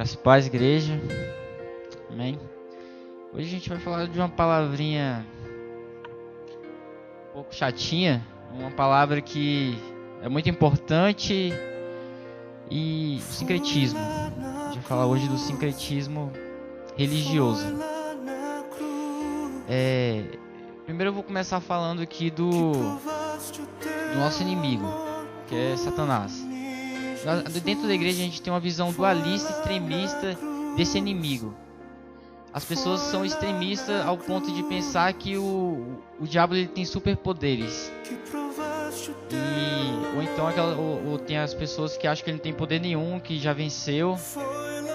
Graças e paz, igreja. Amém. Hoje a gente vai falar de uma palavrinha um pouco chatinha, uma palavra que é muito importante, e o sincretismo. A gente vai falar hoje do sincretismo religioso. Primeiro eu vou começar falando aqui do nosso inimigo, que é Satanás. Dentro da igreja a gente tem uma visão dualista, extremista desse inimigo. As pessoas são extremistas ao ponto de pensar que o diabo ele tem superpoderes. Ou então tem as pessoas que acham que ele não tem poder nenhum, que já venceu.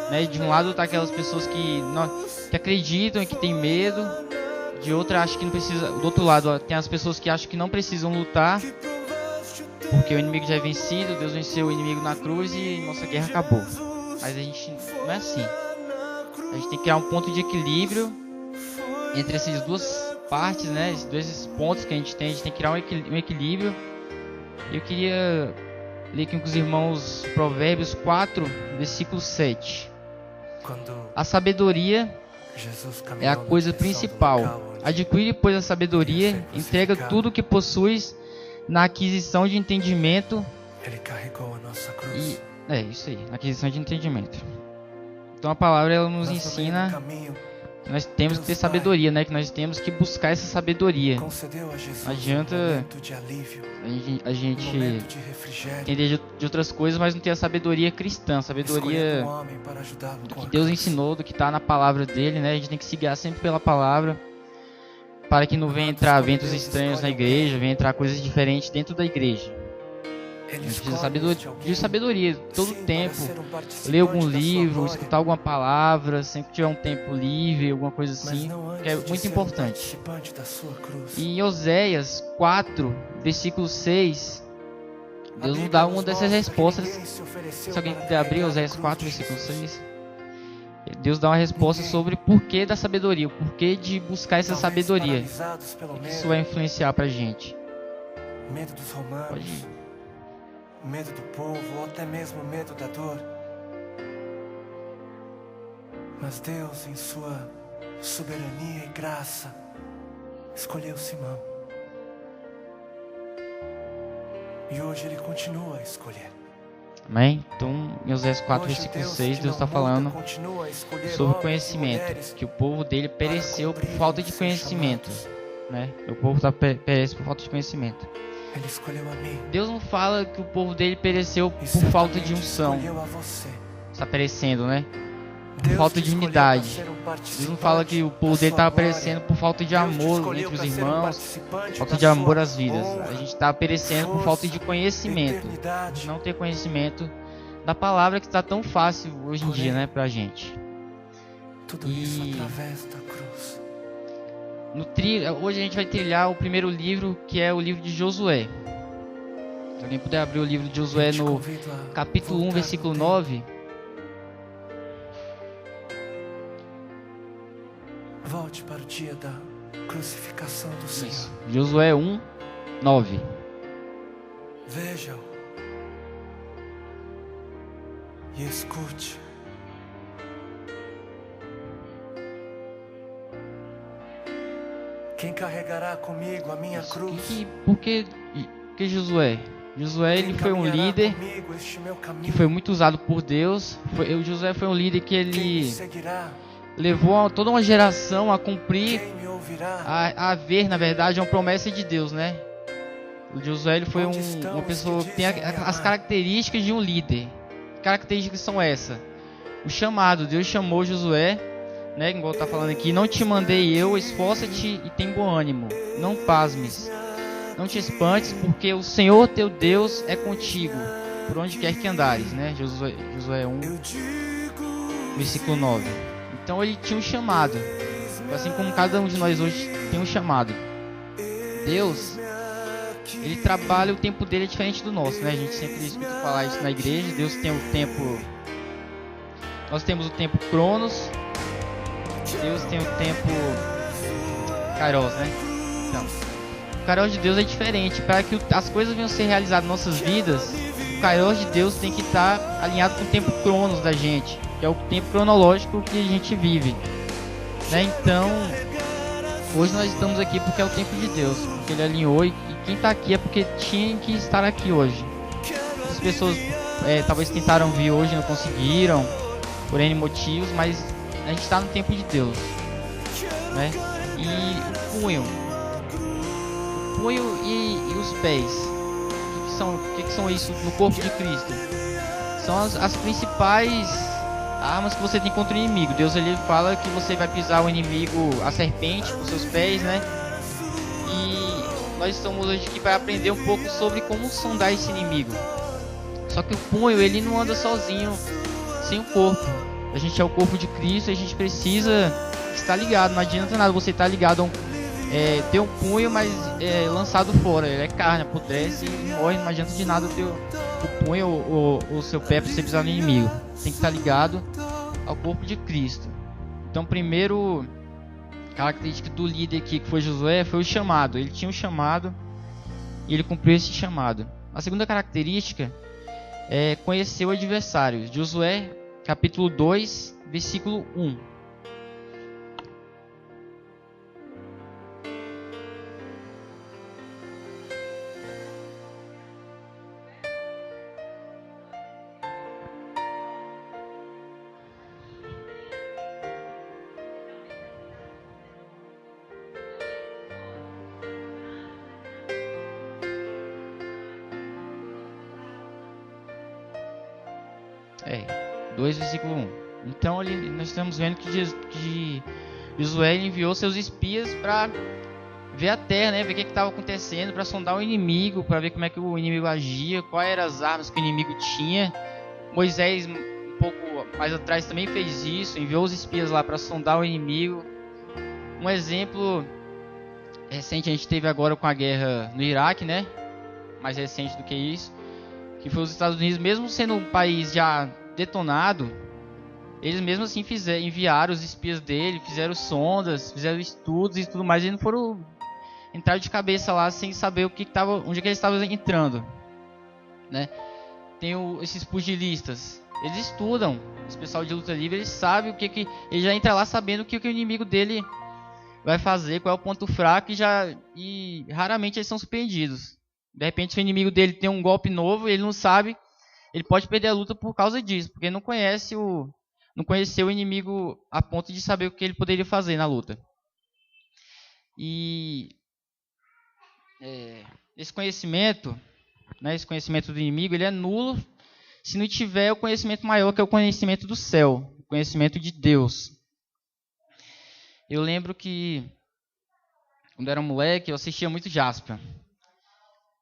Né? De um lado tá aquelas pessoas que acreditam e que tem medo. De outra acho que não precisa. Do outro lado tem as pessoas que acham que não precisam lutar, porque o inimigo já é vencido, Deus venceu o inimigo na cruz e nossa guerra acabou. Mas a gente não é assim. A gente tem que criar um ponto de equilíbrio entre essas duas partes, né? Esses dois pontos que a gente tem que criar um equilíbrio. E eu queria ler aqui com os irmãos Provérbios 4, versículo 7. A sabedoria é a coisa principal. Adquire, pois, a sabedoria, entrega tudo o que possuis na aquisição de entendimento. Ele carregou a nossa cruz. Isso aí, na aquisição de entendimento. Então a palavra ela nos ensina que nós temos que ter sabedoria, né? Que nós temos que buscar essa sabedoria. Não adianta a gente entender de outras coisas, mas não ter a sabedoria cristã, a sabedoria do que Deus ensinou, do que está na palavra dele, né? A gente tem que se guiar sempre pela palavra, para que não venha entrar ventos estranhos na igreja, venha entrar coisas diferentes dentro da igreja. A gente precisa de sabedoria todo o tempo. Ler algum livro, escutar alguma palavra, sempre tiver um tempo livre, alguma coisa assim, que é muito importante. E em Oséias 4, versículo 6, Deus nos dá uma dessas respostas. Se alguém puder abrir Oséias 4, versículo 6, Deus dá uma resposta sobre o porquê da sabedoria, o porquê de buscar essa sabedoria. O que isso vai influenciar pra gente? Medo dos romanos. Pode ir. Medo do povo, ou até mesmo medo da dor. Mas Deus, em sua soberania e graça, escolheu Simão. E hoje Ele continua a escolher. Amém? Então, em Oséias 4, versículo 6, Deus está falando sobre o conhecimento, que o povo dele pereceu por falta de conhecimento. Né? O povo perece por falta de conhecimento. Ele escolheu a mim. Deus não fala que o povo dele pereceu por falta de unção. Está perecendo, né? Por falta de unidade. Deus não fala que o povo dele estava perecendo por falta de amor entre os irmãos, falta de amor às vidas. A gente está perecendo por falta de conhecimento. Não ter conhecimento da palavra que está tão fácil hoje em dia, né, pra gente. Tudo isso através da cruz. Hoje a gente vai trilhar o primeiro livro, que é o livro de Josué. Se alguém puder abrir o livro de Josué no capítulo 1, versículo 9. Volte para o dia da crucificação do Senhor. Isso. Josué 1, 9. Veja-o e escute. Quem carregará comigo a minha cruz? Por que Josué? Josué ele foi um líder que foi muito usado por Deus. Josué foi um líder que ele levou toda uma geração a cumprir, a ver, na verdade, uma promessa de Deus, né? O Josué ele foi uma pessoa que tem as características de um líder. Que características são essas? O chamado. Deus chamou Josué, né, igual tá falando aqui: não te mandei eu, esforça-te e tem bom ânimo, não pasmes, não te espantes, porque o Senhor teu Deus é contigo, por onde quer que andares, né? Josué 1, versículo 9. Então ele tinha um chamado, assim como cada um de nós hoje tem um chamado. Deus, ele trabalha, o tempo dele é diferente do nosso, né? A gente sempre escuta falar isso na igreja. Deus tem o tempo, nós temos o tempo Cronos, Deus tem o tempo Kairos, né? Então, o Kairos de Deus é diferente. Para que as coisas venham a ser realizadas em nossas vidas, o Kairos de Deus tem que estar alinhado com o tempo Cronos da gente. que é o tempo cronológico que a gente vive, né? Então, hoje nós estamos aqui porque é o tempo de Deus, porque Ele alinhou, e quem está aqui é porque tinha que estar aqui hoje. As pessoas talvez tentaram vir hoje e não conseguiram, por N motivos, mas a gente está no tempo de Deus, né? E o punho e os pés, o que são isso no corpo de Cristo? São as principais armas que você tem contra o inimigo. Deus ele fala que você vai pisar o inimigo, a serpente, com seus pés, né? E nós estamos hoje aqui para aprender um pouco sobre como sondar esse inimigo. Só que o punho, ele não anda sozinho, sem o corpo. A gente é o corpo de Cristo e a gente precisa estar ligado. Não adianta nada você estar ligado a ter um punho, mas lançado fora. Ele é carne, apodrece e morre. Não adianta de nada ter o punho ou o seu pé para você pisar no inimigo. Tem que estar ligado ao corpo de Cristo. Então, primeiro característica do líder aqui, que foi Josué, foi o chamado. Ele tinha um chamado e ele cumpriu esse chamado. A segunda característica é conhecer o adversário. Josué, capítulo 2, versículo 1. É, 2 versículo 1. Então nós estamos vendo que Josué enviou seus espias para ver a terra, né? Ver o que estava acontecendo, para sondar o inimigo, para ver como é que o inimigo agia, quais eram as armas que o inimigo tinha. Moisés, um pouco mais atrás, também fez isso, enviou os espias lá para sondar o inimigo. Um exemplo recente a gente teve agora com a guerra no Iraque, né? Mais recente do que isso, que foi os Estados Unidos, mesmo sendo um país já detonado, eles mesmo assim enviaram os espias dele, fizeram sondas, fizeram estudos e tudo mais, e não foram entrar de cabeça lá sem saber onde é que eles estavam entrando, né? Tem esses pugilistas, eles estudam, esse pessoal de luta livre, eles sabem ele já entra lá sabendo o que o inimigo dele vai fazer, qual é o ponto fraco, e raramente eles são surpreendidos. De repente, se o inimigo dele tem um golpe novo, ele não sabe, ele pode perder a luta por causa disso, porque não conheceu o inimigo a ponto de saber o que ele poderia fazer na luta. E esse conhecimento, né, esse conhecimento do inimigo, ele é nulo se não tiver o conhecimento maior, que é o conhecimento do céu, o conhecimento de Deus. Eu lembro que, quando eu era moleque, eu assistia muito Jaspion.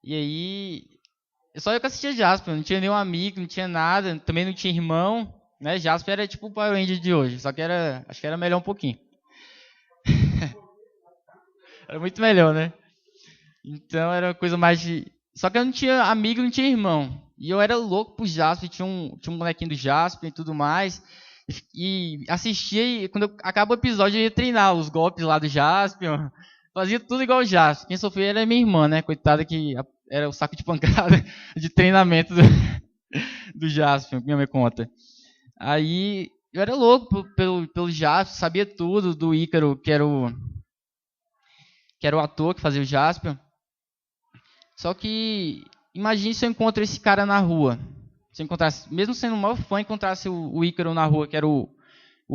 E aí, só eu que assistia Jaspion, não tinha nenhum amigo, não tinha nada, também não tinha irmão, né? Jaspion era tipo o Power Ranger de hoje, só que acho que era melhor um pouquinho. Era muito melhor, né? Então era uma coisa mais de... Só que eu não tinha amigo, não tinha irmão. E eu era louco por Jaspion, tinha um bonequinho do Jaspion e tudo mais. E assistia, e quando acaba o episódio eu ia treinar os golpes lá do Jaspion. Fazia tudo igual o Jaspion. Quem sofria era minha irmã, né? Coitada, que era o saco de pancada de treinamento do Jaspion, minha mãe conta. Aí eu era louco pelo Jaspion, sabia tudo do Ícaro, que era o ator que fazia o Jaspion. Só que imagine se eu encontro esse cara na rua. Se eu encontrasse, mesmo sendo o maior fã, encontrasse o Ícaro na rua, que era o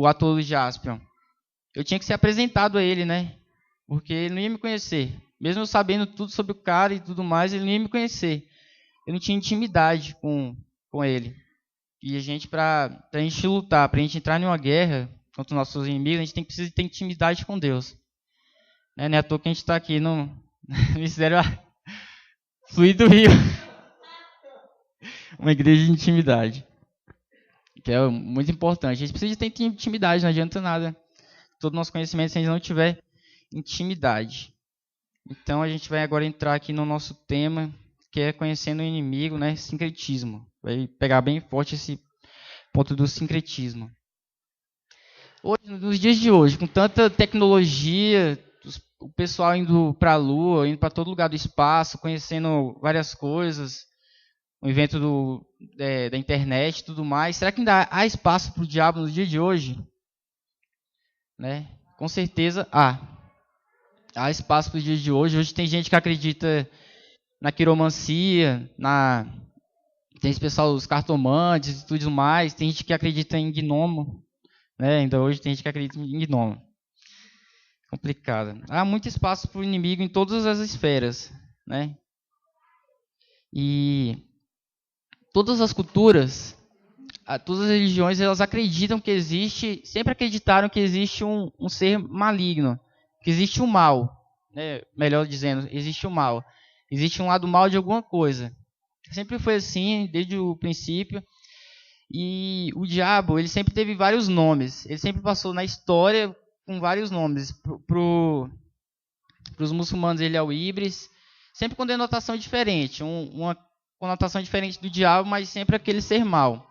ator do Jaspion. Eu tinha que ser apresentado a ele, né? Porque ele não ia me conhecer. Mesmo eu sabendo tudo sobre o cara e tudo mais, ele não ia me conhecer. Eu não tinha intimidade com ele. E a gente, pra gente lutar, pra gente entrar em uma guerra contra os nossos inimigos, a gente precisa ter intimidade com Deus. Não é à toa que a gente está aqui no Ministério Fluir do Rio. Uma igreja de intimidade. Que é muito importante. A gente precisa ter intimidade, não adianta nada. Todo o nosso conhecimento se a gente não tiver intimidade. Então a gente vai agora entrar aqui no nosso tema, que é conhecendo o inimigo, né? Sincretismo. Vai pegar bem forte esse ponto do sincretismo. Hoje, nos dias de hoje, com tanta tecnologia, o pessoal indo para a Lua, indo para todo lugar do espaço, conhecendo várias coisas, o invento da internet e tudo mais, será que ainda há espaço para o diabo no dia de hoje? Né? Com certeza há. Há espaço para o dia de hoje. Hoje tem gente que acredita na quiromancia, tem esse pessoal, os cartomantes e tudo mais. Tem gente que acredita em gnomo. Né? Ainda hoje tem gente que acredita em gnomo. Complicado. Há muito espaço para o inimigo em todas as esferas. Né? E todas as culturas, todas as religiões, elas acreditam que existe, sempre acreditaram que existe um ser maligno, que existe um mal, né? Melhor dizendo, existe um mal. Existe um lado mal de alguma coisa. Sempre foi assim, desde o princípio. E o diabo, ele sempre teve vários nomes. Ele sempre passou na história com vários nomes. Para os muçulmanos, ele é o Ibris, sempre com denotação diferente. Uma conotação diferente do diabo, mas sempre aquele ser mal.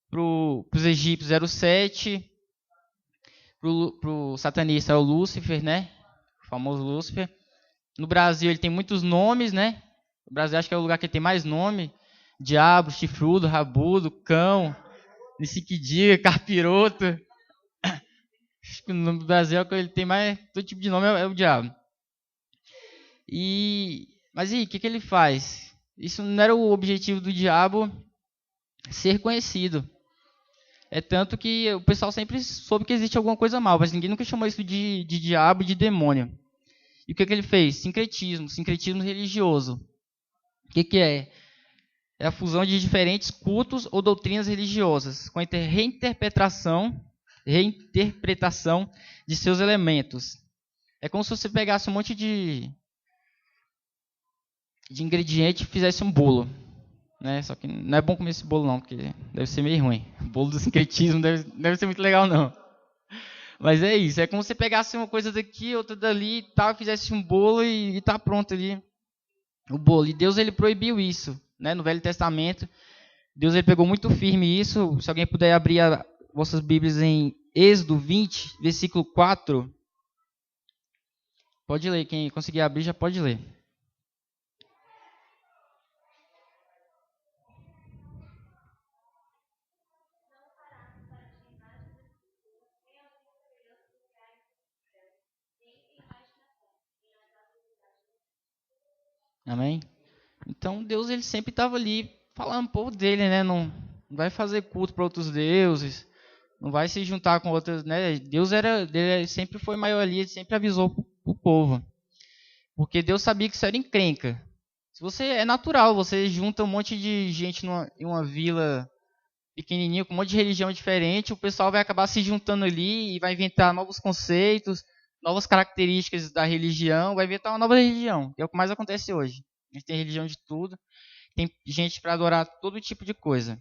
Para os egípcios era o Sete. Para o satanista é o Lúcifer, né? O famoso Lúcifer. No Brasil ele tem muitos nomes, né? O Brasil acho que é o lugar que tem mais nome. Diabo, chifrudo, rabudo, cão, niciquidia, carpiroto. Acho que o nome do Brasil é o que ele tem mais, todo tipo de nome é o diabo. Mas e o que ele faz? Isso não era o objetivo do diabo, ser conhecido. É tanto que o pessoal sempre soube que existe alguma coisa mal, mas ninguém nunca chamou isso de diabo, de demônio. E o que ele fez? Sincretismo religioso. O que é? É a fusão de diferentes cultos ou doutrinas religiosas, com a reinterpretação de seus elementos. É como se você pegasse um monte de ingrediente e fizesse um bolo. Né? Só que não é bom comer esse bolo não, porque deve ser meio ruim. O bolo do sincretismo deve ser muito legal não. Mas é isso, é como se você pegasse uma coisa daqui, outra dali e tal, fizesse um bolo e tá pronto ali o bolo. E Deus ele proibiu isso, né? No Velho Testamento. Deus ele pegou muito firme isso. Se alguém puder abrir vossas Bíblias em Êxodo 20, versículo 4. Pode ler, quem conseguir abrir já pode ler. Amém? Então Deus ele sempre estava ali falando pro povo dele, né? Não vai fazer culto para outros deuses, não vai se juntar com outras, né? Deus ele sempre foi maioria, ele sempre avisou o povo, porque Deus sabia que isso era encrenca. Se você é natural, você junta um monte de gente em uma vila pequenininha com um monte de religião diferente, o pessoal vai acabar se juntando ali e vai inventar novos conceitos, novas características da religião, vai inventar uma nova religião, que é o que mais acontece hoje. A gente tem religião de tudo, tem gente para adorar todo tipo de coisa.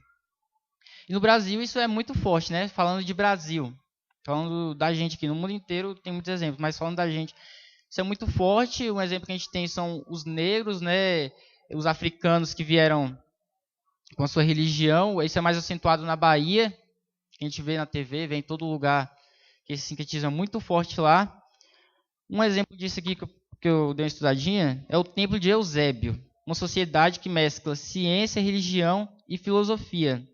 E no Brasil isso é muito forte, né? Falando de Brasil, falando da gente aqui, no mundo inteiro tem muitos exemplos, mas falando da gente, isso é muito forte. Um exemplo que a gente tem são os negros, né? Os africanos que vieram com a sua religião. Isso é mais acentuado na Bahia, que a gente vê na TV, vê em todo lugar, que esse sincretismo é muito forte lá. Um exemplo disso aqui que eu dei uma estudadinha é o Templo de Eusébio, uma sociedade que mescla ciência, religião e filosofia.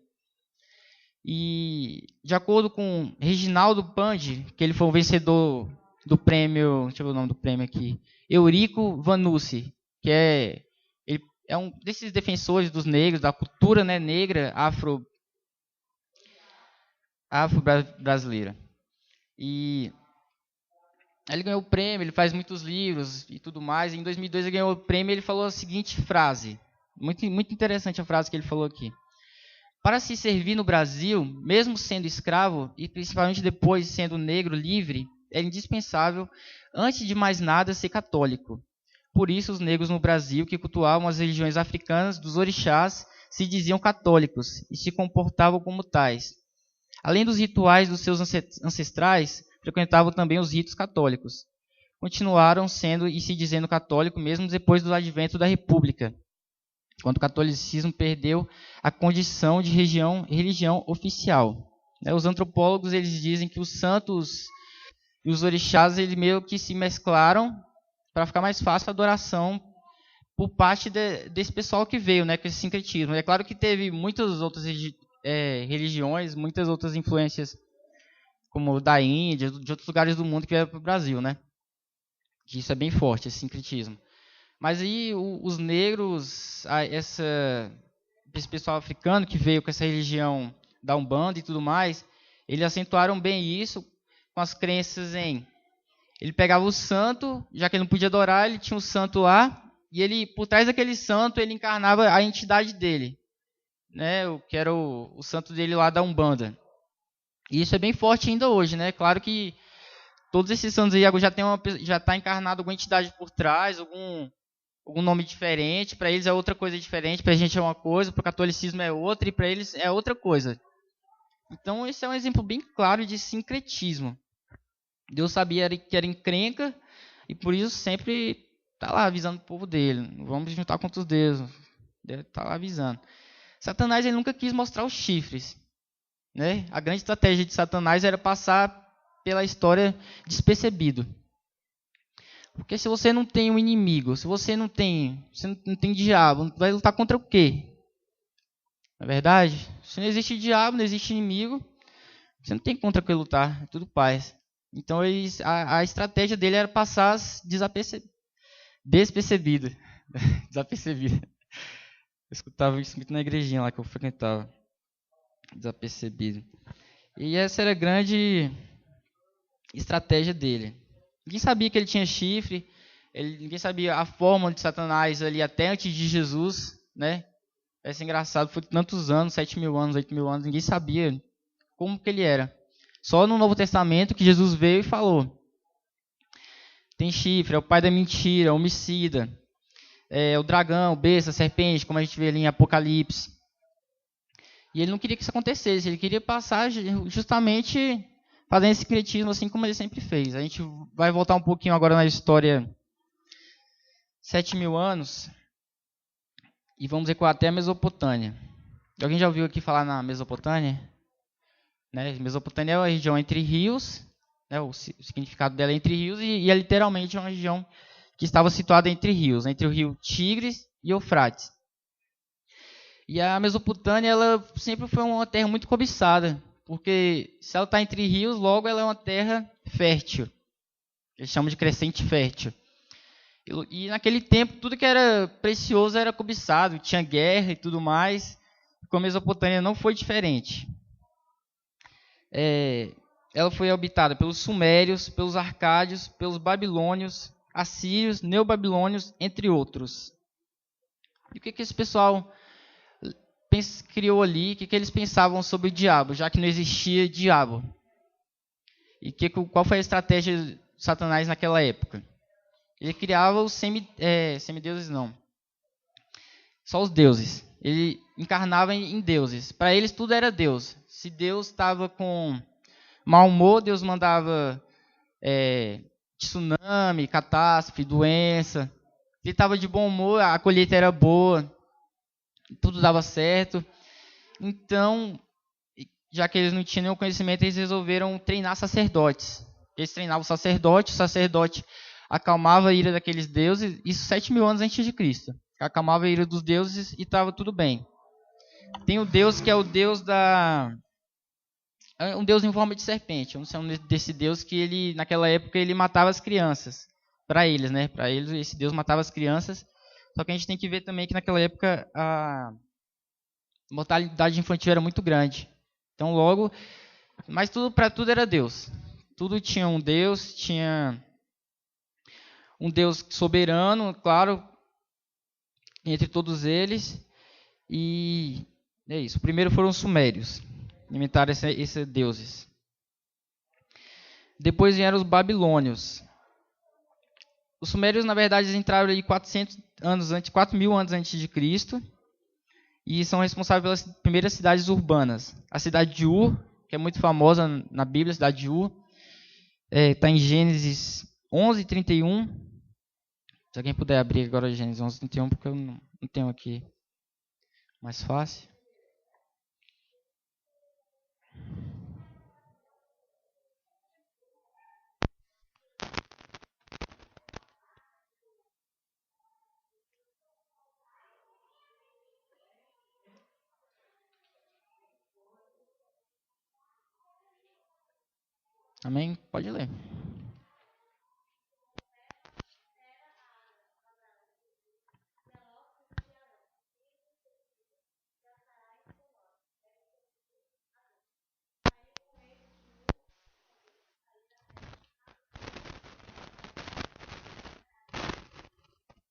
E, de acordo com Reginaldo Pandi, que ele foi o vencedor do prêmio, deixa eu ver o nome do prêmio aqui, Eurico Vanucci, que ele é um desses defensores dos negros, da cultura, né, negra afro-brasileira. E ele ganhou o prêmio, ele faz muitos livros e tudo mais. E em 2002 ele ganhou o prêmio e ele falou a seguinte frase, muito interessante a frase que ele falou aqui. Para se servir no Brasil, mesmo sendo escravo, e principalmente depois sendo negro livre, é indispensável, antes de mais nada, ser católico. Por isso, os negros no Brasil, que cultuavam as religiões africanas dos orixás, se diziam católicos e se comportavam como tais. Além dos rituais dos seus ancestrais, frequentavam também os ritos católicos. Continuaram sendo e se dizendo católico mesmo depois do advento da República, quando o catolicismo perdeu a condição de religião oficial. Os antropólogos eles dizem que os santos e os orixás eles meio que se mesclaram para ficar mais fácil a adoração por parte desse pessoal que veio, né, com esse sincretismo. É claro que teve muitas outras religiões, muitas outras influências, como da Índia, de outros lugares do mundo que vieram para o Brasil, né? Que isso é bem forte, esse sincretismo. Mas aí os negros, esse pessoal africano que veio com essa religião da Umbanda e tudo mais, eles acentuaram bem isso com as crenças em... Ele pegava o santo, já que ele não podia adorar, ele tinha um santo lá, e ele, por trás daquele santo, ele encarnava a entidade dele, né? Que era o santo dele lá da Umbanda. E isso é bem forte ainda hoje, né? Claro que todos esses santos aí já está encarnado alguma entidade por trás, algum nome diferente. Para eles é outra coisa diferente, para a gente é uma coisa, para o catolicismo é outra, e para eles é outra coisa. Então esse é um exemplo bem claro de sincretismo. Deus sabia que era encrenca, e por isso sempre está lá avisando o povo dele. Não vamos juntar contra os deuses. Ele está lá avisando. Satanás ele nunca quis mostrar os chifres, né? A grande estratégia de Satanás era passar pela história despercebido. Porque se você não tem um inimigo, se você não tem diabo, vai lutar contra o quê? Não é verdade? Se não existe diabo, não existe inimigo, você não tem contra o que lutar, é tudo paz. Então a estratégia dele era passar despercebido. Desapercebido. Eu escutava isso muito na igrejinha lá que eu frequentava. Desapercebido. E essa era a grande estratégia dele. Ninguém sabia que ele tinha chifre, ninguém sabia a forma de Satanás ali até antes de Jesus, né? Parece engraçado, foi tantos anos, 7.000 anos, 8.000 anos, ninguém sabia como que ele era. Só no Novo Testamento que Jesus veio e falou. Tem chifre, é o pai da mentira, homicida, é o dragão, besta, serpente, como a gente vê ali em Apocalipse. E ele não queria que isso acontecesse, ele queria passar justamente fazendo esse sincretismo assim como ele sempre fez. A gente vai voltar um pouquinho agora na história 7.000 anos e vamos recuar até a Mesopotâmia. Alguém já ouviu aqui falar na Mesopotâmia? Né? Mesopotâmia é uma região entre rios, né? O significado dela é entre rios e é literalmente uma região que estava situada entre rios, entre o rio Tigres e Eufrates. E a Mesopotâmia ela sempre foi uma terra muito cobiçada, porque se ela está entre rios, logo ela é uma terra fértil. Eles chamam de crescente fértil. E naquele tempo, tudo que era precioso era cobiçado, tinha guerra e tudo mais. Com a Mesopotâmia não foi diferente. Ela foi habitada pelos sumérios, pelos arcádios, pelos babilônios, assírios, neobabilônios, entre outros. E o que esse pessoal criou ali? O que eles pensavam sobre o diabo, já que não existia diabo? E qual foi a estratégia de Satanás naquela época? Ele criava os semideuses, não. Só os deuses. Ele encarnava em deuses. Para eles tudo era Deus. Se Deus estava com mau humor, Deus mandava tsunami, catástrofe, doença. Se ele estava de bom humor, a colheita era boa. Tudo dava certo. Então, já que eles não tinham nenhum conhecimento, eles resolveram treinar sacerdotes. Eles treinavam o sacerdote acalmava a ira daqueles deuses, isso 7.000 anos antes de Cristo. Acalmava a ira dos deuses e estava tudo bem. Tem o Deus que é o Deus um Deus em forma de serpente. Eu não sei o nome desse Deus que ele, naquela época, ele matava as crianças. Para eles, né? Para eles, esse Deus matava as crianças. Só que a gente tem que ver também que naquela época a mortalidade infantil era muito grande. Então logo, mas para tudo era Deus. Tudo tinha um Deus, tinha um Deus soberano, claro, entre todos eles. E é isso. Primeiro foram os sumérios, inventaram esses deuses. Depois vieram os babilônios. Os sumérios, na verdade, eles entraram ali 4.000 anos antes de Cristo. E são responsáveis pelas primeiras cidades urbanas. A cidade de Ur, que é muito famosa na Bíblia, a cidade de Ur, está em Gênesis 11:31. Se alguém puder abrir agora Gênesis 11:31, porque eu não tenho aqui mais fácil. Amém? Pode ler.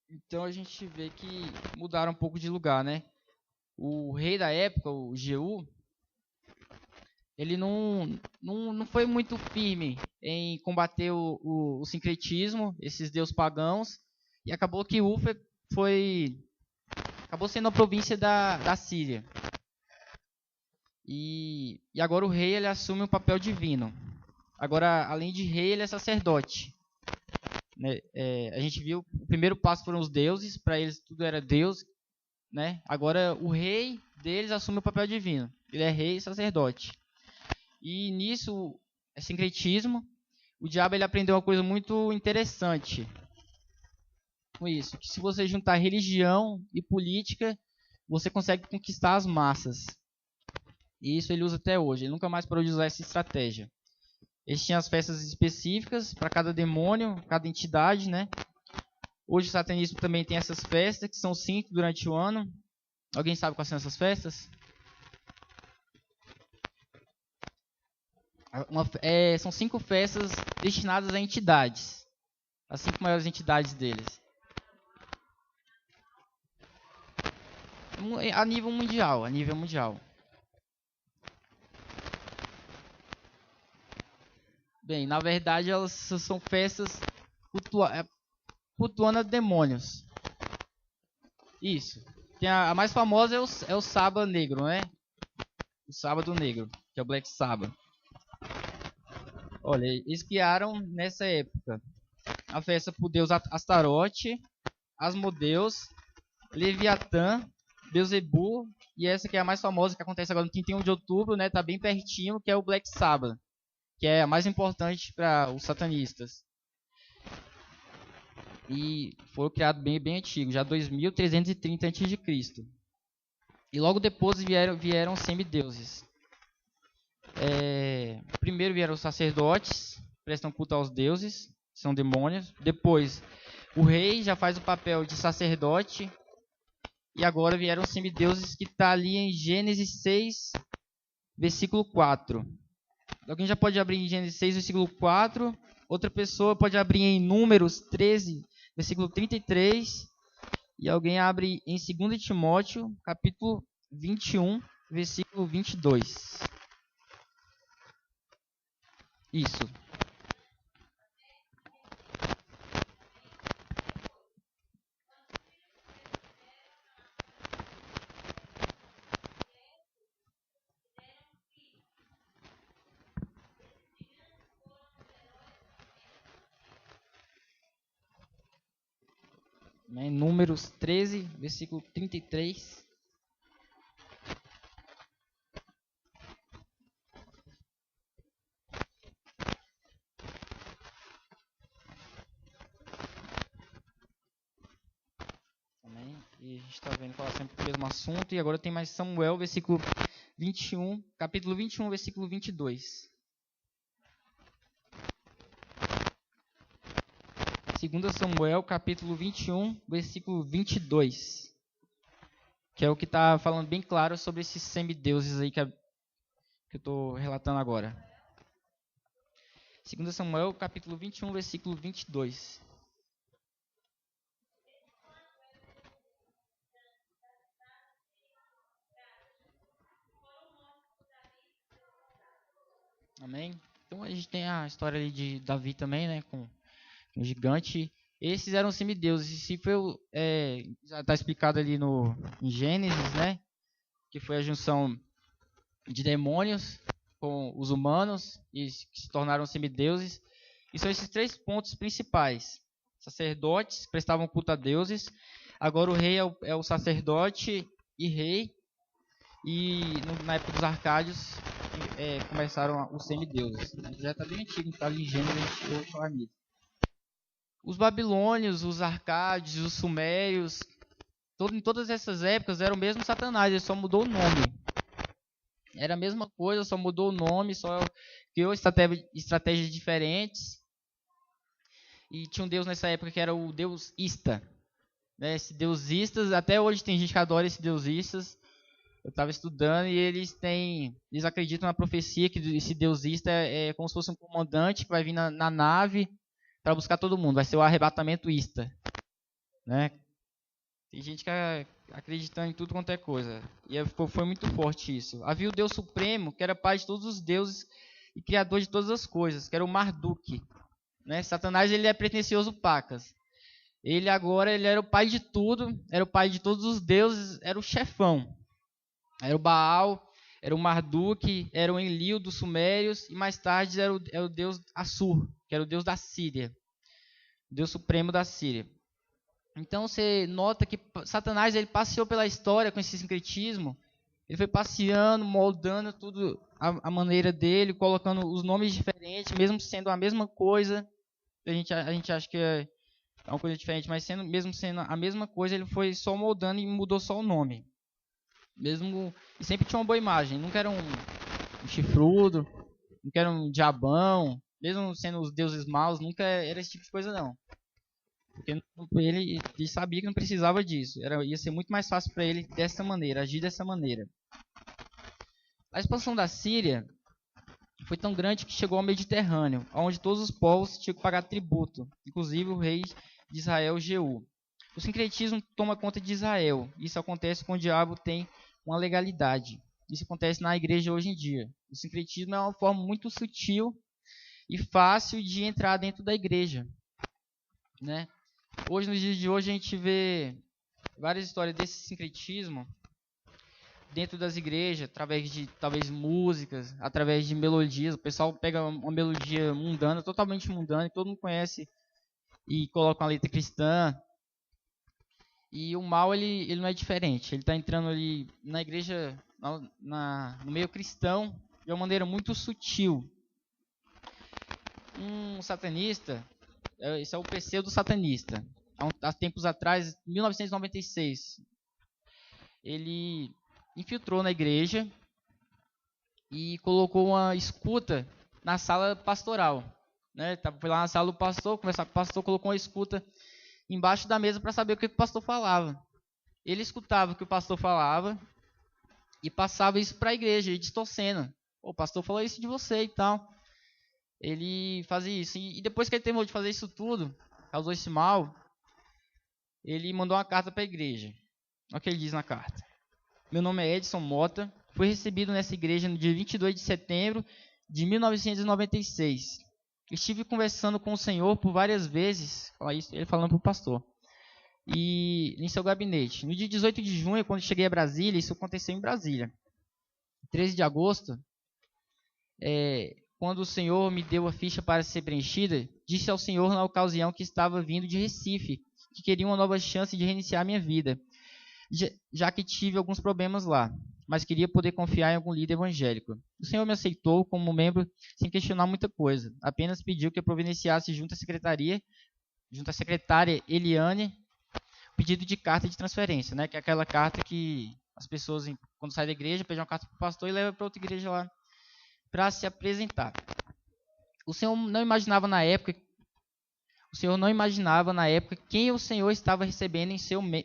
Então a gente vê que mudaram um pouco de lugar, né? O rei da época, o Jeú, ele não foi muito firme em combater o sincretismo, esses deuses pagãos, e acabou que Ufa acabou sendo a província da Síria. E agora o rei ele assume um papel divino. Agora, além de rei, ele é sacerdote. Né? A gente viu, o primeiro passo foram os deuses, para eles tudo era Deus. Né? Agora o rei deles assume o papel divino. Ele é rei e sacerdote. E nisso, é sincretismo. O diabo ele aprendeu uma coisa muito interessante com isso, que se você juntar religião e política, você consegue conquistar as massas. E isso ele usa até hoje. Ele nunca mais parou de usar essa estratégia. Eles tinham as festas específicas para cada demônio, cada entidade, né? Hoje o satanismo também tem essas festas, que são 5 durante o ano. Alguém sabe quais são essas festas? São 5 festas destinadas a entidades. As 5 maiores entidades deles. A nível mundial. Bem, na verdade elas são festas cultuando demônios. Isso. A mais famosa é o Sábado Negro, né? O Sábado Negro, que é o Black Sabbath. Olha, eles criaram nessa época a festa por Deus Astarote, Asmodeus, Leviatã, Beelzebub, e essa que é a mais famosa, que acontece agora no 31 de outubro, né? Tá bem pertinho, que é o Black Sabbath, que é a mais importante para os satanistas. E foi criado bem antigo, já 2330 a.C. E logo depois vieram os semideuses. Primeiro vieram os sacerdotes, prestam culto aos deuses, são demônios. Depois, o rei já faz o papel de sacerdote. E agora vieram os semideuses, que está ali em Gênesis 6, versículo 4. Alguém já pode abrir em Gênesis 6, versículo 4. Outra pessoa pode abrir em Números 13, versículo 33. E alguém abre em 2 Timóteo, capítulo 21, versículo 22. Isso. Números 13, versículo 33. Amém. E a gente está vendo falar sempre do mesmo assunto. E agora tem mais Samuel, versículo 21, capítulo 21, versículo 22. 2 Samuel, capítulo 21, versículo 22. Que é o que está falando bem claro sobre esses semideuses aí que eu estou relatando agora. 2 Samuel, capítulo 21, versículo 22. Amém? Então a gente tem a história ali de Davi também, né? Com um gigante. Esses eram semideuses. Se foi, já está explicado ali em Gênesis, né? Que foi a junção de demônios com os humanos e que se tornaram semideuses. E são esses 3 pontos principais. Sacerdotes prestavam culto a deuses. Agora o rei é o sacerdote e rei. E na época dos arcádios começaram os semideuses. Já está bem antigo, está ali em Gênesis, a gente ouve falar nisso. Os babilônios, os arcádios, os sumérios, em todas essas épocas era o mesmo Satanás, ele só mudou o nome. Era a mesma coisa, só mudou o nome, só criou estratégias diferentes. E tinha um deus nessa época que era o deus Ista. Né? Esse deus Istas, até hoje tem gente que adora esse deus Istas. Eu estava estudando e eles acreditam na profecia que esse deus Ista é como se fosse um comandante que vai vir na nave para buscar todo mundo. Vai ser o arrebatamento Ista. Né? Tem gente que acreditando em tudo quanto é coisa. E foi muito forte isso. Havia o Deus Supremo, que era pai de todos os deuses e criador de todas as coisas, que era o Marduk. Né? Satanás ele é pretensioso pacas. Ele era o pai de tudo, era o pai de todos os deuses, era o chefão. Era o Baal, era o Marduk, era o Enlil dos Sumérios e mais tarde era o deus Assur, que era o deus da Síria. O Deus Supremo da Síria. Então você nota que Satanás ele passeou pela história com esse sincretismo. Ele foi passeando, moldando tudo a maneira dele, colocando os nomes diferentes, mesmo sendo a mesma coisa. A gente acha que é uma coisa diferente, mas mesmo sendo a mesma coisa, ele foi só moldando e mudou só o nome. E sempre tinha uma boa imagem. Nunca era um chifrudo, nunca era um diabão. Mesmo sendo os deuses maus, nunca era esse tipo de coisa não. Porque ele sabia que não precisava disso. Ia ser muito mais fácil para ele dessa maneira, agir dessa maneira. A expansão da Síria foi tão grande que chegou ao Mediterrâneo, onde todos os povos tinham que pagar tributo, inclusive o rei de Israel, Jeú. O sincretismo toma conta de Israel. Isso acontece quando o diabo tem uma legalidade. Isso acontece na igreja hoje em dia. O sincretismo é uma forma muito sutil e fácil de entrar dentro da igreja. Né? Hoje, nos dias de hoje, a gente vê várias histórias desse sincretismo dentro das igrejas, através de, talvez, músicas, através de melodias. O pessoal pega uma melodia mundana, totalmente mundana, que todo mundo conhece, e coloca uma letra cristã. E o mal, ele não é diferente. Ele está entrando ali na igreja, no meio cristão, de uma maneira muito sutil. Um satanista... Esse é o pseudo-satanista. Há tempos atrás, em 1996, ele infiltrou na igreja e colocou uma escuta na sala pastoral. Né? Foi lá na sala do pastor, conversar com o pastor, colocou uma escuta embaixo da mesa para saber o que o pastor falava. Ele escutava o que o pastor falava e passava isso para a igreja, distorcendo. O pastor falou isso de você e tal. Ele fazia isso. E depois que ele terminou de fazer isso tudo, causou esse mal, ele mandou uma carta para a igreja. Olha o que ele diz na carta. Meu nome é Edson Mota. Fui recebido nessa igreja no dia 22 de setembro de 1996. Estive conversando com o Senhor por várias vezes. Ele falando para o pastor. E em seu gabinete. No dia 18 de junho, quando cheguei a Brasília, isso aconteceu em Brasília. 13 de agosto, quando o Senhor me deu a ficha para ser preenchida, disse ao Senhor na ocasião que estava vindo de Recife, que queria uma nova chance de reiniciar minha vida, já que tive alguns problemas lá, mas queria poder confiar em algum líder evangélico. O Senhor me aceitou como membro sem questionar muita coisa, apenas pediu que eu providenciasse junto à secretária Eliane, pedido de carta de transferência, né, que é aquela carta que as pessoas, quando saem da igreja, pedem uma carta para o pastor e levam para outra igreja lá, para se apresentar. O Senhor não imaginava na época quem o Senhor estava recebendo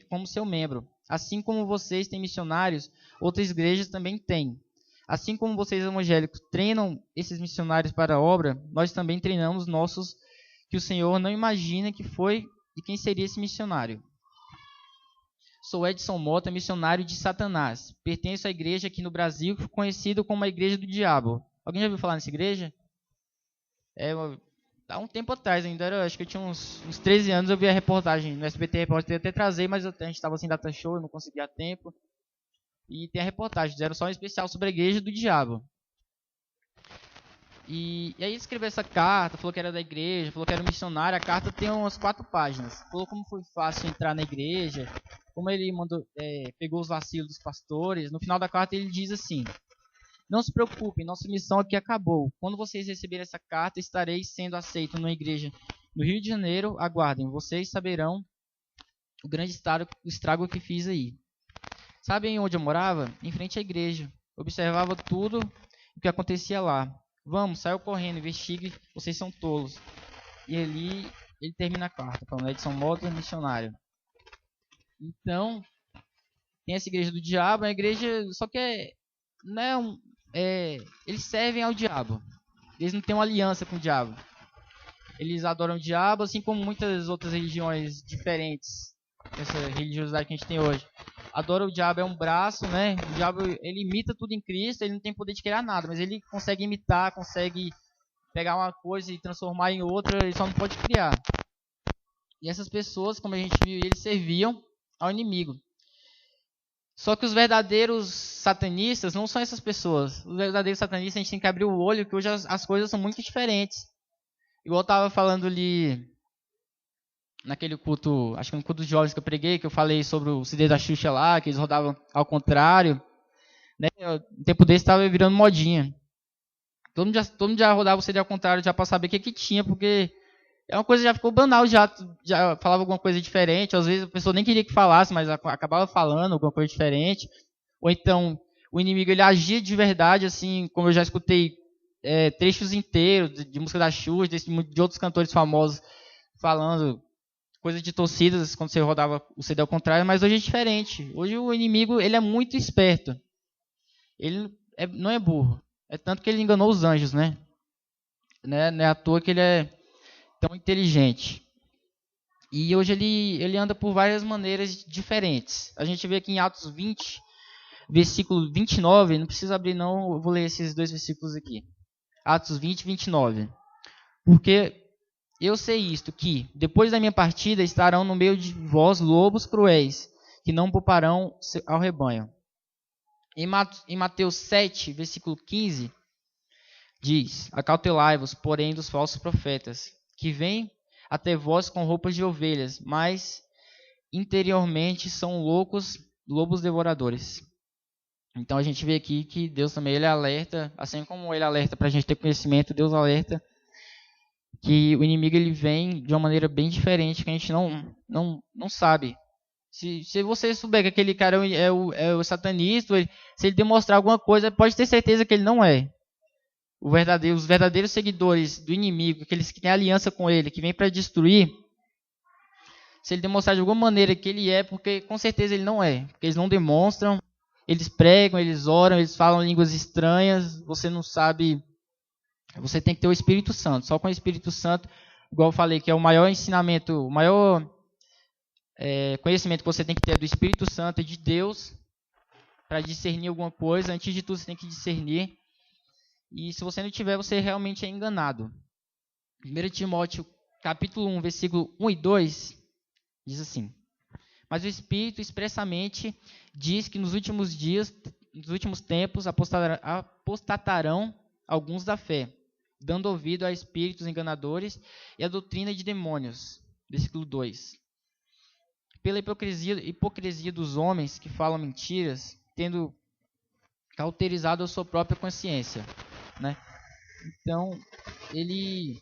como seu membro. Assim como vocês têm missionários, outras igrejas também têm. Assim como vocês evangélicos treinam esses missionários para a obra, nós também treinamos nossos que o Senhor não imagina que foi e quem seria esse missionário. Sou Edson Mota, missionário de Satanás. Pertenço à igreja aqui no Brasil, conhecida como a Igreja do Diabo. Alguém já ouviu falar nessa igreja? Há um tempo atrás, acho que eu tinha uns 13 anos, eu vi a reportagem no SBT Repórter, até trazer, mas a gente estava sem data show, eu não conseguia tempo. E tem a reportagem, fizeram só um especial sobre a Igreja do Diabo. E aí ele escreveu essa carta, falou que era da igreja, falou que era missionário. A carta tem umas 4 páginas. Falou como foi fácil entrar na igreja, como ele pegou os vacilos dos pastores. No final da carta ele diz assim: não se preocupem, nossa missão aqui acabou. Quando vocês receberem essa carta, estarei sendo aceito numa igreja no Rio de Janeiro. Aguardem, vocês saberão o grande estrago que fiz aí. Sabem onde eu morava? Em frente à igreja. observava tudo o que acontecia lá. Vamos, saiu correndo, investigue, vocês são tolos. E ali ele termina a carta, falando, Edson Mota, missionário. Então, tem essa igreja do diabo, a igreja, só que eles servem ao diabo. Eles não têm uma aliança com o diabo. Eles adoram o diabo, assim como muitas outras religiões diferentes. Essa religiosidade que a gente tem hoje. Adora o diabo, é um braço, né? O diabo, ele imita tudo em Cristo, ele não tem poder de criar nada, mas ele consegue imitar, consegue pegar uma coisa e transformar em outra, ele só não pode criar. E essas pessoas, como a gente viu, eles serviam ao inimigo. Só que os verdadeiros satanistas não são essas pessoas. Os verdadeiros satanistas, a gente tem que abrir o olho, que hoje as coisas são muito diferentes. Igual eu estava falando ali naquele culto, acho que no culto dos jovens que eu preguei, que eu falei sobre o CD da Xuxa lá, que eles rodavam ao contrário. Né? No tempo desse estava virando modinha. Todo mundo já rodava o CD ao contrário, já para saber o que tinha, porque é uma coisa que já ficou banal, já falava alguma coisa diferente. Às vezes a pessoa nem queria que falasse, mas acabava falando alguma coisa diferente. Ou então o inimigo ele agia de verdade, assim, como eu já escutei trechos inteiros de música da Xuxa, de outros cantores famosos falando coisas de torcidas quando você rodava o CD ao contrário, mas hoje é diferente. Hoje o inimigo ele é muito esperto. Ele não é burro. É tanto que ele enganou os anjos, né? Não é à toa que ele é tão inteligente. E hoje ele anda por várias maneiras diferentes. A gente vê aqui em Atos 20, versículo 29, não precisa abrir não, eu vou ler esses dois versículos aqui. Atos 20, 29. Porque eu sei isto, que depois da minha partida estarão no meio de vós lobos cruéis, que não pouparão ao rebanho. Em Mateus 7, versículo 15, diz, acautelai-vos, porém, dos falsos profetas, que vêm até vós com roupas de ovelhas, mas interiormente são lobos devoradores. Então a gente vê aqui que Deus também ele alerta, assim como ele alerta para a gente ter conhecimento, Deus alerta que o inimigo ele vem de uma maneira bem diferente que a gente não sabe. Se você souber que aquele cara é o satanista, se ele demonstrar alguma coisa, pode ter certeza que ele não é. Os verdadeiros seguidores do inimigo, aqueles que têm aliança com ele, que vêm para destruir, se ele demonstrar de alguma maneira que ele é, porque com certeza ele não é. Porque eles não demonstram, eles pregam, eles oram, eles falam línguas estranhas, você não sabe. Você tem que ter o Espírito Santo. Só com o Espírito Santo, igual eu falei, que é o maior ensinamento, o maior conhecimento que você tem que ter do Espírito Santo e de Deus para discernir alguma coisa. Antes de tudo, você tem que discernir. E se você não tiver, você realmente é enganado. 1 Timóteo, capítulo 1, versículo 1 e 2, diz assim: mas o Espírito expressamente diz que nos últimos dias, nos últimos tempos, apostatarão alguns da fé, dando ouvido a espíritos enganadores e a doutrina de demônios. Versículo 2. Pela hipocrisia dos homens que falam mentiras, tendo cauterizado a sua própria consciência. Né? Então, ele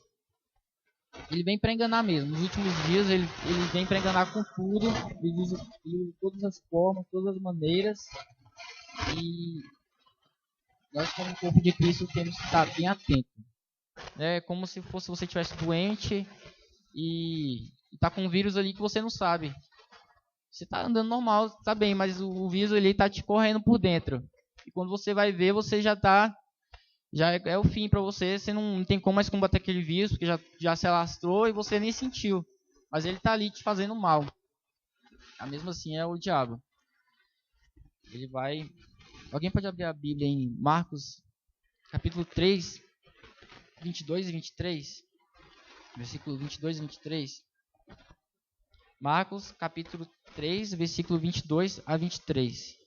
vem para enganar mesmo. Nos últimos dias, ele vem para enganar com tudo. Ele usa todas as formas, todas as maneiras. E nós, como corpo de Cristo, temos que estar bem atentos. É como se fosse você estivesse doente e está com um vírus ali que você não sabe. Você está andando normal, está bem, mas o vírus ali está te correndo por dentro. E quando você vai ver, você já está... Já é o fim para você, você não tem como mais combater aquele vírus, porque já se alastrou e você nem sentiu. Mas ele está ali te fazendo mal. Mesmo assim é o diabo. Ele vai... Alguém pode abrir a Bíblia em Marcos, capítulo 3, 22 e 23? Versículo 22 e 23. Marcos, capítulo 3, versículo 22 a 23.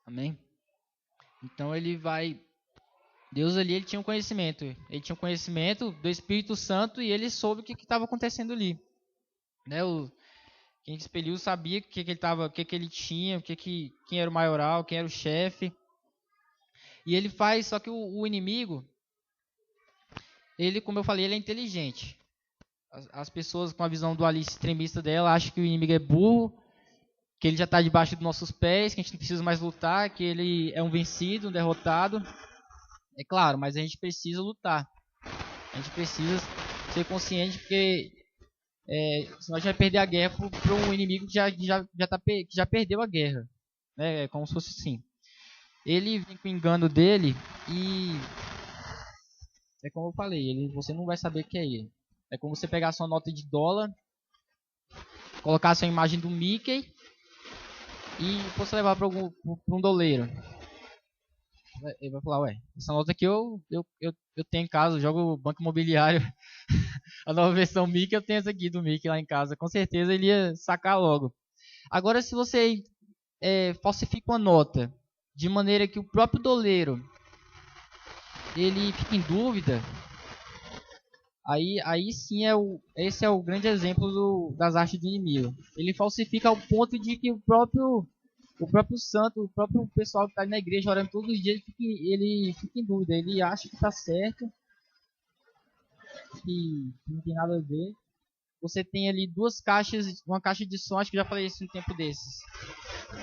Amém? Então ele vai Deus ali, ele tinha um conhecimento. Ele tinha um conhecimento do Espírito Santo e ele soube o que estava acontecendo ali. Né? Quem expeliu sabia o que ele tinha, quem era o maioral, quem era o chefe. E ele faz, só que o inimigo, ele, como eu falei, ele é inteligente. As pessoas com a visão dualista extremista dela acham que o inimigo é burro, que ele já está debaixo dos nossos pés, que a gente não precisa mais lutar, que ele é um vencido, um derrotado. É claro, mas a gente precisa lutar. A gente precisa ser consciente, porque senão a gente vai perder a guerra para um inimigo que já perdeu a guerra. Né? É como se fosse assim. Ele vem com o engano dele e é como eu falei, você não vai saber que é ele. É como você pegar sua nota de dólar, colocar sua imagem do Mickey e você levar para um doleiro. Ele vai falar, ué, essa nota aqui eu tenho em casa, eu jogo banco imobiliário, a nova versão Mickey, eu tenho essa aqui do Mickey lá em casa. Com certeza ele ia sacar logo. Agora, se você falsifica uma nota de maneira que o próprio doleiro ele fica em dúvida, aí sim esse é o grande exemplo das artes do inimigo. Ele falsifica ao ponto de que o próprio santo, o próprio pessoal que está na igreja orando todos os dias, ele fica em dúvida. Ele acha que está certo, que não tem nada a ver. Você tem ali duas caixas, uma caixa de som, acho que já falei isso um tempo desses.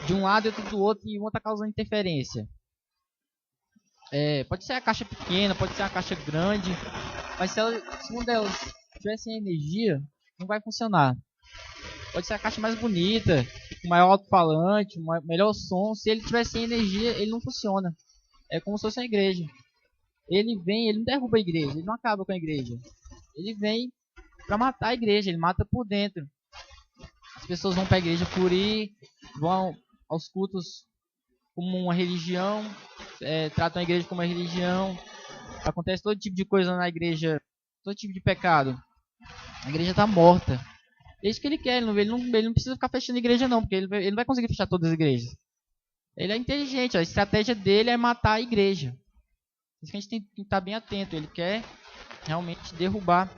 De um lado e outro do outro, e uma está causando interferência. Pode ser a caixa pequena, pode ser a caixa grande, mas se uma delas tiver sem energia, não vai funcionar. Pode ser a caixa mais bonita, com maior alto-falante, melhor som. Se ele tiver sem energia, ele não funciona. É como se fosse a igreja. Ele não derruba a igreja, ele não acaba com a igreja. Ele vem para matar a igreja, ele mata por dentro. As pessoas vão para a igreja por ir, vão aos cultos como uma religião, tratam a igreja como uma religião. Acontece todo tipo de coisa na igreja, todo tipo de pecado. A igreja está morta. É isso que ele quer, ele não precisa ficar fechando igreja não, porque ele não vai conseguir fechar todas as igrejas. Ele é inteligente, a estratégia dele é matar a igreja. Isso que a gente tem que estar bem atento, ele quer realmente derrubar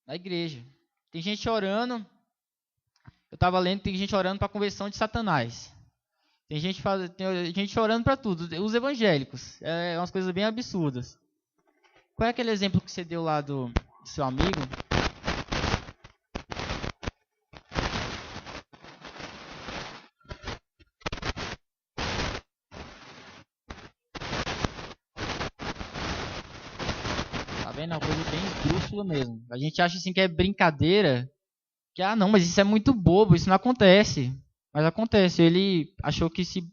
a igreja. Tem gente orando, eu estava lendo, tem gente orando para a conversão de Satanás. Tem gente orando para tudo, os evangélicos, umas coisas bem absurdas. Qual é aquele exemplo que você deu lá do seu amigo? Tá vendo? É uma coisa bem esdrúxula mesmo. A gente acha assim que é brincadeira, que não, mas isso é muito bobo, isso não acontece. Mas acontece, ele achou que se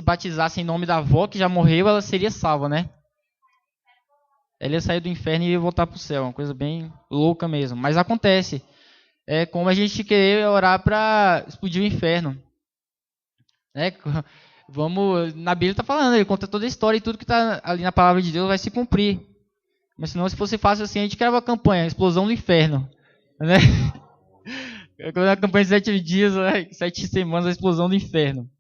batizasse em nome da avó que já morreu, ela seria salva, né? Ele ia sair do inferno e ia voltar para o céu, uma coisa bem louca mesmo. Mas acontece. É como a gente querer orar para explodir o inferno. Né? Na Bíblia está falando, ele conta toda a história e tudo que está ali na palavra de Deus vai se cumprir. Mas senão, se fosse fácil assim, a gente criava a campanha, explosão do inferno. Né? A campanha de 7 dias, 7 semanas, a explosão do inferno.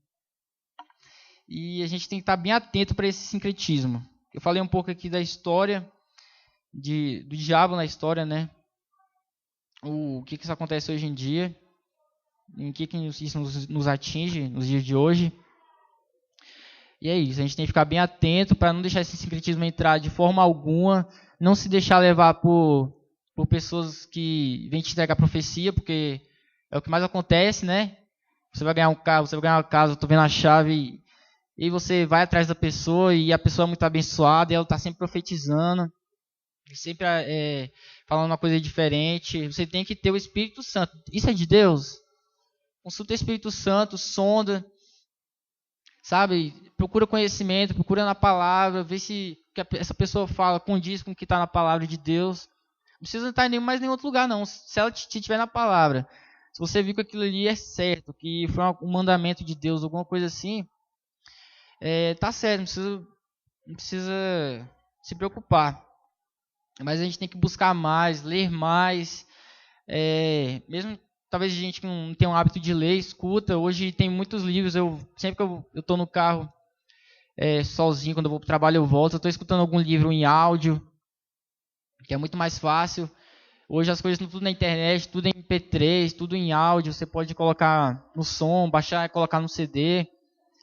E a gente tem que estar bem atento para esse sincretismo. Eu falei um pouco aqui da história, do diabo na história, né? O que isso acontece hoje em dia, em que isso nos atinge nos dias de hoje. E é isso, a gente tem que ficar bem atento para não deixar esse sincretismo entrar de forma alguma, não se deixar levar por pessoas que vêm te entregar profecia, porque é o que mais acontece, né? Você vai ganhar um carro, você vai ganhar uma casa, eu tô vendo a chave, e você vai atrás da pessoa, e a pessoa é muito abençoada, e ela está sempre profetizando, sempre falando uma coisa diferente. Você tem que ter o Espírito Santo. Isso é de Deus? Consulta o Espírito Santo, sonda, sabe? Procura conhecimento, procura na palavra, vê se o que essa pessoa fala condiz com o que está na palavra de Deus. Não precisa estar em mais nenhum outro lugar, não. Se ela estiver na palavra, se você viu que aquilo ali é certo, que foi um mandamento de Deus, alguma coisa assim, tá certo, não precisa se preocupar. Mas a gente tem que buscar mais, ler mais. Mesmo talvez a gente que não tenha um hábito de ler, escuta. Hoje tem muitos livros. Sempre que eu estou no carro, sozinho, quando eu vou para o trabalho eu volto. Eu estou escutando algum livro em áudio, que é muito mais fácil. Hoje as coisas estão tudo na internet, tudo em MP3, tudo em áudio. Você pode colocar no som, baixar e colocar no CD.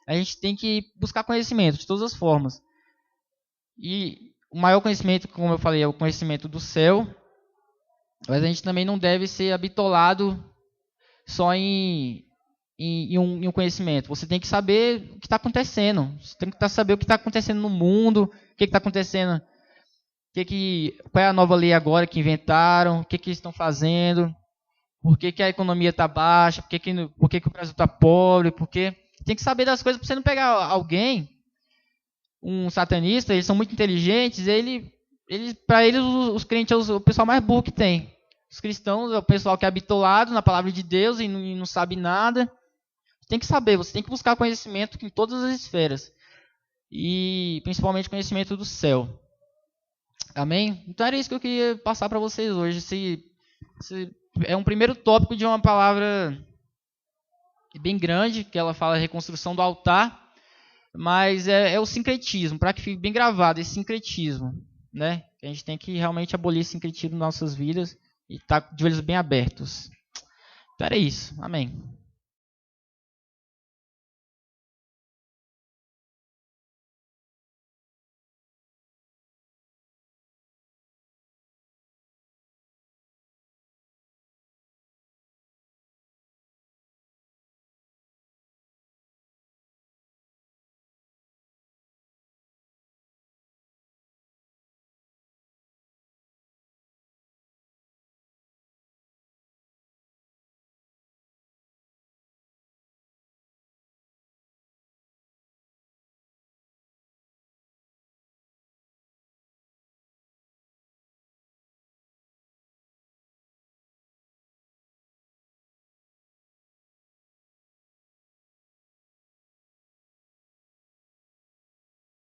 A gente tem que buscar conhecimento de todas as formas. E o maior conhecimento, como eu falei, é o conhecimento do céu. Mas a gente também não deve ser habitolado só em um conhecimento. Você tem que saber o que está acontecendo. Você tem que saber o que está acontecendo no mundo, o que está acontecendo, qual é a nova lei agora que inventaram, o que eles estão fazendo, por que a economia está baixa, por que o Brasil está pobre, tem que saber das coisas para você não pegar alguém, um satanista. Eles são muito inteligentes, para eles os crentes é o pessoal mais burro que tem. Os cristãos é o pessoal que é habitolado na palavra de Deus e não sabe nada. Você tem que saber, você tem que buscar conhecimento em todas as esferas. E principalmente conhecimento do céu. Amém? Então era isso que eu queria passar para vocês hoje. Esse é um primeiro tópico de uma palavra bem grande, que ela fala reconstrução do altar. Mas é o sincretismo, para que fique bem gravado esse sincretismo, né? A gente tem que realmente abolir esse sincretismo nas nossas vidas e estar de olhos bem abertos. Então era isso. Amém.